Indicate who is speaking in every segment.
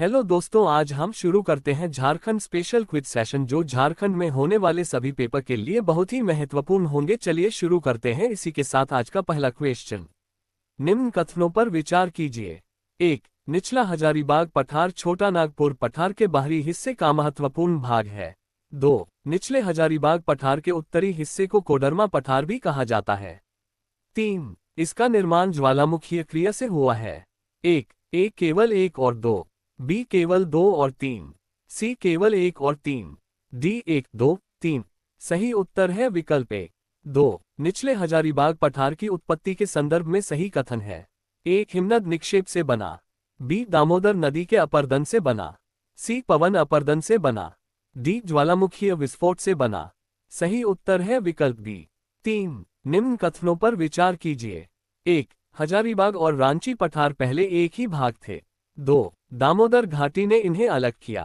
Speaker 1: Hello दोस्तों, आज हम शुरू करते हैं झारखंड स्पेशल क्विज सेशन जो झारखंड में होने वाले सभी पेपर के लिए बहुत ही महत्वपूर्ण होंगे। चलिए शुरू करते हैं। इसी के साथ आज का पहला क्वेश्चन, निम्न कथनों पर विचार कीजिए। 1. निचला हजारीबाग पठार छोटा नागपुर पठार के बाहरी हिस्से का महत्वपूर्ण भाग है। 2. निचले हजारीबाग पठार के उत्तरी हिस्से को कोडरमा पठार भी कहा जाता है। 3. इसका निर्माण ज्वालामुखीय क्रिया से हुआ है। 1. ए केवल 1 और 2, बी केवल 2 और 3, सी केवल 1 और 3, डी 1, 2, 3। सही उत्तर है विकल्प ए। 2. निचले हजारीबाग पठार की उत्पत्ति के संदर्भ में सही कथन है। 1. हिमनद निक्षेप से बना, बी. दामोदर नदी के अपर्दन से बना, सी. पवन अपर्दन से बना, डी. ज्वालामुखीय विस्फोट से बना। सही उत्तर है विकल्प बी। 3. निम्न कथनों पर विचार कीजिए। 1. हजारीबाग और रांची पठार पहले एक ही भाग थे। 2. दामोदर घाटी ने इन्हें अलग किया।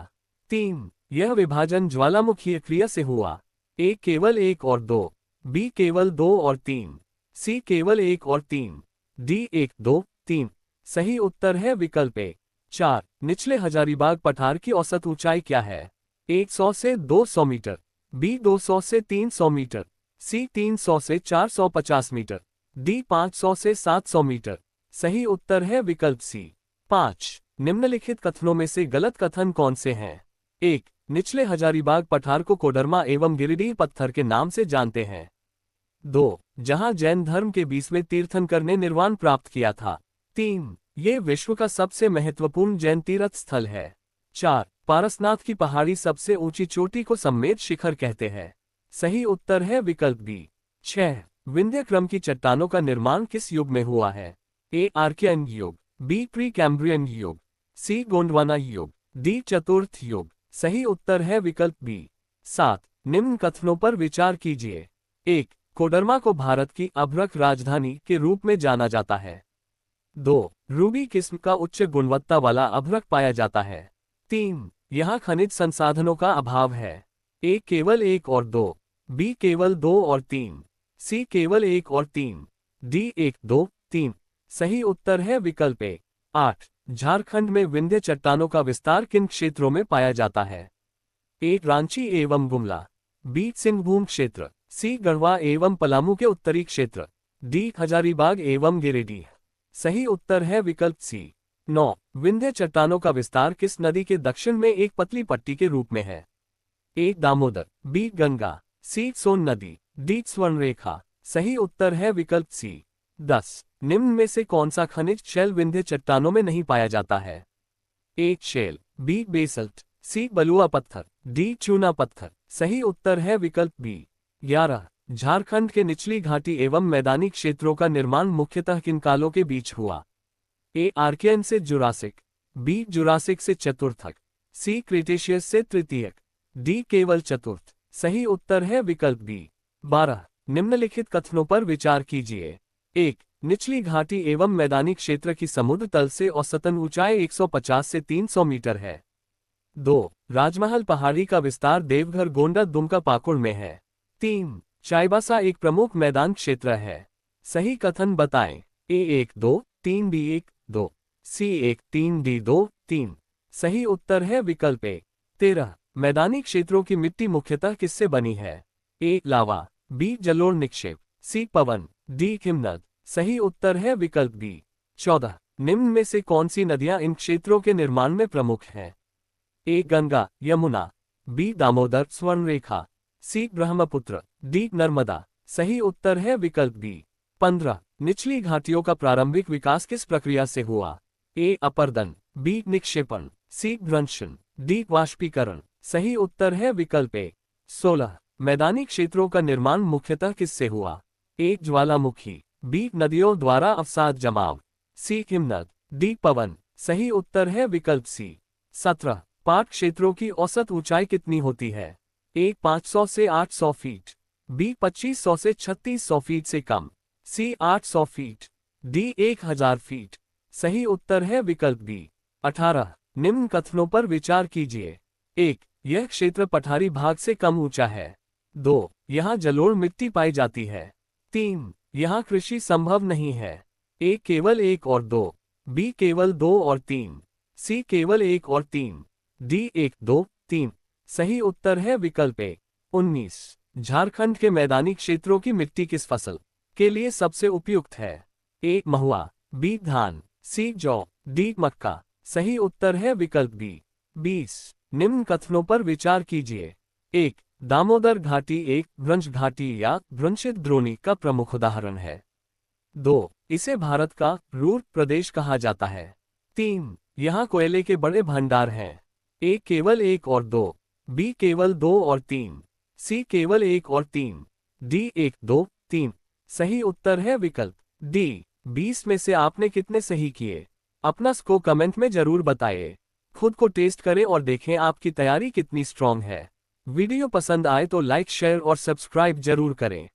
Speaker 1: 3. यह विभाजन ज्वालामुखीय क्रिया से हुआ। ए केवल 1 और 2, बी केवल 2 और 3, सी केवल 1 और 3, डी 1, 2, 3। सही उत्तर है विकल्प ए। 4. निचले हजारीबाग पठार की औसत ऊंचाई क्या है। 100 से 200 मीटर, बी 200 से 300 मीटर, सी 300 से 450 मीटर, डी 500 से 700 मीटर। सही उत्तर है विकल्प सी। 5. निम्नलिखित कथनों में से गलत कथन कौन से हैं। 1. निचले हजारीबाग पठार को कोडरमा एवं गिरिडीह पत्थर के नाम से जानते हैं। 2. जहां जैन धर्म के 20वें तीर्थंकर ने निर्वाण प्राप्त किया था। 3. ये विश्व का सबसे महत्वपूर्ण जैन तीर्थ स्थल है। 4. पारसनाथ की पहाड़ी सबसे ऊंची चोटी को सम्मेद शिखर कहते हैं। सही उत्तर है विकल्प बी। 6. विंध्य क्रम की चट्टानों का निर्माण किस युग में हुआ है। ए. आर्कियन युग, बी. प्री कैम्ब्रियन युग, सी. गोंडवाना युग, डी. चतुर्थ युग। सही उत्तर है विकल्प बी। 7. निम्न कथनों पर विचार कीजिए। 1. कोडरमा को भारत की अभ्रक राजधानी के रूप में जाना जाता है। 2. रूबी किस्म का उच्च गुणवत्ता वाला अभ्रक पाया जाता है। 3. यहाँ खनिज संसाधनों का अभाव है। ए केवल 1 और 2, बी केवल 2 और 3, सी केवल 1 और 3, डी 1, 2, 3। सही उत्तर है विकल्प ए। 8. झारखंड में विंध्य चट्टानों का विस्तार किन क्षेत्रों में पाया जाता है। ए. रांची एवं गुमला, बी. सिंहभूम क्षेत्र, सी. गढ़वा एवं पलामू के उत्तरी क्षेत्र, डी. हजारीबाग एवं गिरिडीह। सही उत्तर है विकल्प सी। 9. विंध्य चट्टानों का विस्तार किस नदी के दक्षिण में एक पतली पट्टी के रूप में है। ए. दामोदर, बी. गंगा, सी. सोन नदी, डी. स्वर्णरेखा। सही उत्तर है विकल्प सी। 10. निम्न में से कौन सा खनिज शैल विंध्य चट्टानों में नहीं पाया जाता है। A. Shale, B. Basalt, C. बलुआ पत्थर, डी. चूना पत्थर। सही उत्तर है विकल्प बी। 11. झारखंड के निचली घाटी एवं मैदानी क्षेत्रों का निर्माण मुख्यतः किन कालों के बीच हुआ। ए. आर्कियन से जुरासिक, बी. जुरासिक से चतुर्थक, सी. क्रिटेशियस से तृतीयक, डी. केवल चतुर्थ। सही उत्तर है विकल्प बी। 12. निम्नलिखित कथनों पर विचार कीजिए। 1. निचली घाटी एवं मैदानी क्षेत्र की समुद्र तल से औसतन ऊंचाई 150 से 300 मीटर है। 2. राजमहल पहाड़ी का विस्तार देवघर गोंडा दुमका पाकुड़ में है। 3. चाईबासा एक प्रमुख मैदान क्षेत्र है। सही कथन बताएं। ए 1, 2, 3, बी 1, 2, सी 1, 3, डी 2, 3। सही उत्तर है विकल्प ए। 13. मैदानी क्षेत्रों की मिट्टी मुख्यतः किससे बनी है। ए. लावा, बी. जलोढ़ निक्षेप, सी. पवन, डी. हिमनद। सही उत्तर है विकल्प बी। 14. निम्न में से कौन सी नदियां इन क्षेत्रों के निर्माण में प्रमुख हैं। ए. गंगा, यमुना, बी. दामोदर स्वर्णरेखा, सी. ब्रह्मपुत्र, डी. नर्मदा। सही उत्तर है विकल्प बी। 15. निचली घाटियों का प्रारंभिक विकास किस प्रक्रिया से हुआ। ए. अपर्दन, बी. निक्षेपण, सी. भ्रंशन, डी. वाष्पीकरण। सही उत्तर है विकल्प ए। 16. मैदानी क्षेत्रों का निर्माण मुख्यतः किससे हुआ। ए. ज्वालामुखी, बी. नदियों द्वारा अवसाद जमाव, सी. हिमनद, डी. पवन। सही उत्तर है विकल्प सी। 17. पाट क्षेत्रों की औसत ऊंचाई कितनी होती है। ए. 500 से 800 फीट, बी. 2500 से 3600 फीट से कम, सी. 800 फीट, डी. 1000 फीट। सही उत्तर है विकल्प बी। 18. निम्न कथनों पर विचार कीजिए। 1. यह क्षेत्र पठारी भाग से कम ऊंचा है। 2. यहाँ जलोढ़ मिट्टी पाई जाती है। 3. यहाँ कृषि संभव नहीं है। ए. केवल 1 और 2, बी. केवल 2 और 3, सी केवल 1 और 3, डी 1, 2, 3। सही उत्तर है विकल्प ए। 19। झारखंड के मैदानी क्षेत्रों की मिट्टी किस फसल के लिए सबसे उपयुक्त है? ए महुआ, बी धान, सी जौ, डी मक्का। सही उत्तर है विकल्प बी। 20। निम्न कथनों पर विचार कीजिए। 1। दामोदर घाटी एक भ्रंश घाटी या भ्रंशित द्रोणी का प्रमुख उदाहरण है। 2। इसे भारत का रूर प्रदेश कहा जाता है। 3। यहाँ कोयले के बड़े भंडार हैं। ए केवल 1 और 2, बी केवल 2 और 3, सी केवल 1 और 3, डी 1, 2, 3। सही उत्तर है विकल्प डी। 20 में से आपने कितने सही किए? अपना स्कोर कमेंट में जरूर बताइए। खुद को टेस्ट करें और देखें आपकी तैयारी कितनी स्ट्रांग है। वीडियो पसंद आए तो लाइक, शेयर और सब्सक्राइब जरूर करें।